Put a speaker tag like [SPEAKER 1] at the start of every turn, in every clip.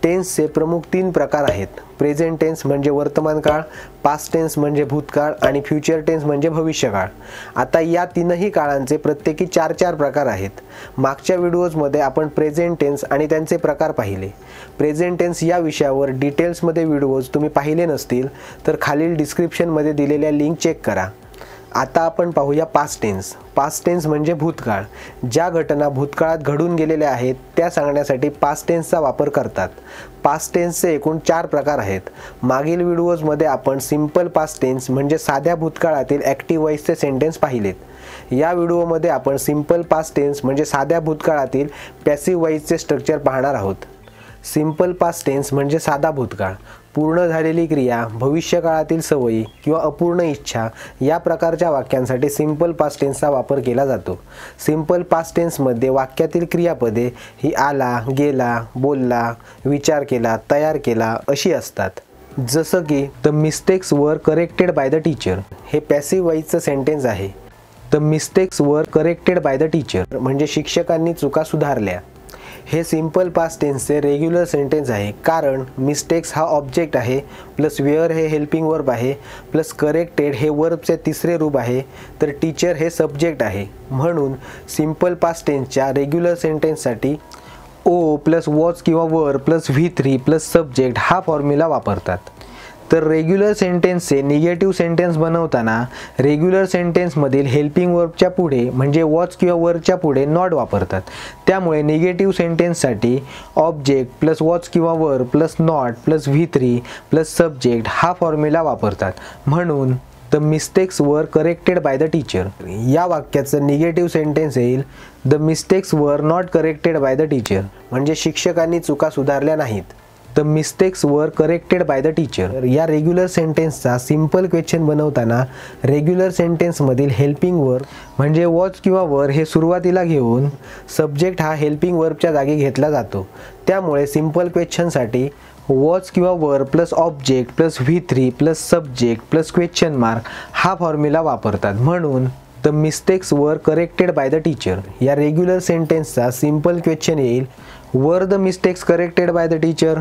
[SPEAKER 1] टेन्सचे प्रमुख 3 प्रकार आहेत. प्रेझेंट टेन्स म्हणजे वर्तमान काळ, पास्ट टेन्स म्हणजे भूतकाळ आणि फ्युचर टेन्स म्हणजे भविष्यकाळ. आता या तीनही काळांचे प्रत्येकी 4-4 प्रकार आहेत. मागच्या व्हिडिओजमध्ये आपण प्रेझेंट टेन्स आणि त्यांचे प्रकार पाहिले. प्रेझेंट टेन्स या विषयावर डिटेल्समध्ये व्हिडिओज तुम्ही पाहिले नसतील तर खालील डिस्क्रिप्शनमध्ये दिलेल्या लिंक चेक करा. आता आपण पाहूया पास्ट टेन्स. पास्ट टेन्स म्हणजे भूतकाळ. ज्या घटना भूतकाळात घडून गेलेल्या आहेत त्या सांगण्यासाठी पास्ट टेन्सचा वापर करतात. पास्ट टेन्सचे एकूण 4 प्रकार आहेत. मागील व्हिडिओजमध्ये आपण सिंपल पास्ट टेन्स म्हणजे साध्या भूतकाळातील ॲक्टिव्ह वॉइसचे सेंटेन्स पाहिलेत. या व्हिडिओमध्ये आपण सिंपल पास्ट टेन्स म्हणजे साध्या भूतकाळातील पॅसिव्ह वॉइसचे स्ट्रक्चर पाहणार आहोत. सिंपल पास्ट टेन्स म्हणजे साधा भूतकाळ. पूर्ण झालेली क्रिया, भविष्यकाळातील सवयी किंवा अपूर्ण इच्छा या प्रकारच्या वाक्यांसाठी सिंपल पास्ट टेन्सचा वापर केला जातो. सिंपल पास्ट टेन्समध्ये वाक्यातील क्रियापदे ही आला, गेला, बोलला, विचार केला, तयार केला अशी असतात. जसं की the mistakes were corrected by the teacher हे पॅसिव्ह वॉइसचं सेंटेन्स आहे. The mistakes were corrected by the teacher म्हणजे शिक्षकांनी चुका सुधारल्या. हे सिंपल पास्ट टेन्सचे रेग्युलर सेंटेन्स आहे, कारण मिस्टेक्स हा ऑब्जेक्ट आहे, प्लस वेअर हे हेल्पिंग वर्ब आहे, प्लस करेक्टेड हे वर्बचे तिसरे रूप आहे, तर टीचर हे सब्जेक्ट आहे. म्हणून सिंपल पास्ट टेन्सच्या रेग्युलर सेंटेन्ससाठी ओ प्लस वॉज किंवा were plus V3 plus subject हा फॉर्म्युला वापरतात. तर रेग्युलर सेंटेन्सचे निगेटिव्ह सेंटेन्स बनवताना रेग्युलर सेंटेन्समधील हेल्पिंग वर्बच्या पुढे म्हणजे वॉज किंवा वरच्या पुढे नॉट वापरतात. त्यामुळे निगेटिव्ह सेंटेन्ससाठी ऑब्जेक्ट प्लस वॉज किंवा were plus not plus V3 plus subject हा फॉर्म्युला वापरतात. म्हणून the mistakes were corrected by the teacher या वाक्याचं निगेटिव्ह सेंटेन्स येईल the mistakes were not corrected by the teacher म्हणजे शिक्षकांनी चुका सुधारल्या नाहीत. The mistakes were corrected by the teacher या रेग्युलर सेंटेन्सचा सिंपल क्वेश्चन बनवताना रेग्युलर सेंटेन्समधील हेल्पिंग वर्ब म्हणजे वॉज किंवा वर हे सुरुवातीला घेऊन सब्जेक्ट हा हेल्पिंग वर्बच्या जागी घेतला जातो. त्यामुळे सिंपल क्वेश्चनसाठी वॉज किंवा were plus object plus V3 plus subject plus question mark हा फॉर्म्युला वापरतात. म्हणून the mistakes were corrected by the teacher या रेग्युलर सेंटेन्सचा सिंपल क्वेश्चन येईल were the mistakes corrected by the teacher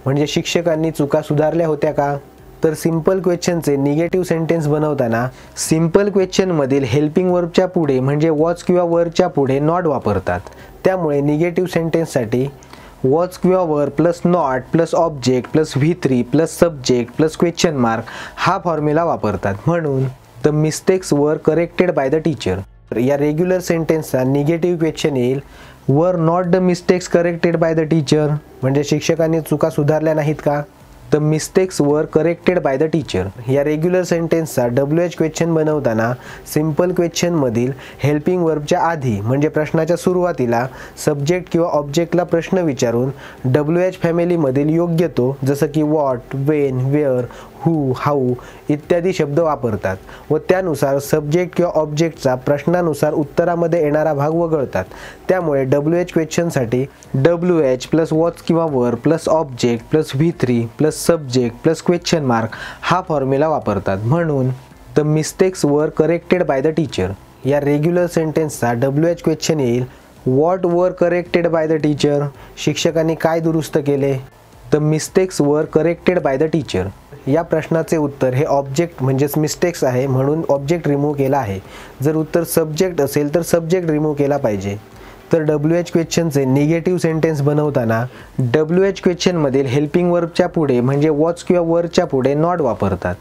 [SPEAKER 1] म्हणजे शिक्षकांनी चुका सुधारल्या होत्या का. तर सिंपल क्वेश्चनचे निगेटिव्ह सेंटेन्स बनवताना सिंपल क्वेश्चनमधील हेल्पिंग वर्बच्या पुढे म्हणजे वॉज किंवा वरच्या पुढे नॉट वापरतात. त्यामुळे निगेटिव्ह सेंटेन्ससाठी वॉज किंवा were plus not plus object plus V3 plus subject plus question mark हा फॉर्म्युला वापरतात. म्हणून the mistakes were corrected by the teacher या रेग्युलर सेंटेन्सचा निगेटिव्ह क्वेश्चन येईल were not the mistakes corrected by the teacher म्हणजे शिक्षकांनी चुका सुधारल्या नाहीत का. The mistakes were corrected by the teacher या रेग्युलर सेंटेन्सचा WH क्वेश्चन बनवताना सिंपल क्वेश्चनमधील हेल्पिंग वर्बच्या आधी म्हणजे प्रश्नाच्या सुरुवातीला सब्जेक्ट किंवा ऑब्जेक्टला प्रश्न विचारून WH फॅमिलीमधील योग्य तो जसं की what, when, where, who, how इत्यादी शब्द वापरतात व त्यानुसार सब्जेक्ट किंवा ऑब्जेक्टचा प्रश्नानुसार उत्तरामध्ये येणारा भाग वगळतात. त्यामुळे WH क्वेश्चनसाठी WH प्लस वॉज किंवा were plus object plus V3 plus subject plus question mark हा फॉर्म्युला वापरतात. म्हणून the mistakes were corrected by the teacher या रेग्युलर सेंटेन्सचा WH क्वेश्चन येईल what were corrected by the teacher शिक्षकांनी काय दुरुस्त केले. The mistakes were corrected by the teacher या प्रश्नाचे उत्तर हे ऑब्जेक्ट म्हणजेच मिस्टेक्स आहे, म्हणून ऑब्जेक्ट रिमूव्ह केला आहे. जर उत्तर सब्जेक्ट असेल तर सब्जेक्ट रिमूव्ह केला पाहिजे. तर WH क्वेश्चनचे निगेटिव्ह सेंटेन्स बनवताना WH क्वेश्चनमधील हेल्पिंग वर्बच्या पुढे म्हणजे वॉज किंवा वरच्या पुढे नॉट वापरतात.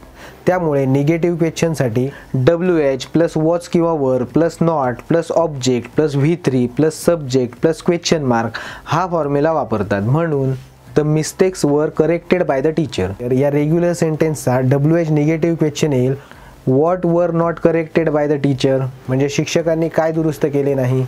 [SPEAKER 1] त्यामुळे निगेटिव्ह क्वेश्चनसाठी WH प्लस वॉज किंवा were plus not plus object plus V3 plus subject plus question mark हा फॉर्म्युला वापरतात. म्हणून the mistakes were corrected by the teacher या रेग्युलर सेंटेन्सचा WH निगेटिव्ह क्वेश्चन येईल what were not corrected by the teacher म्हणजे शिक्षकांनी काय दुरुस्त केले नाही.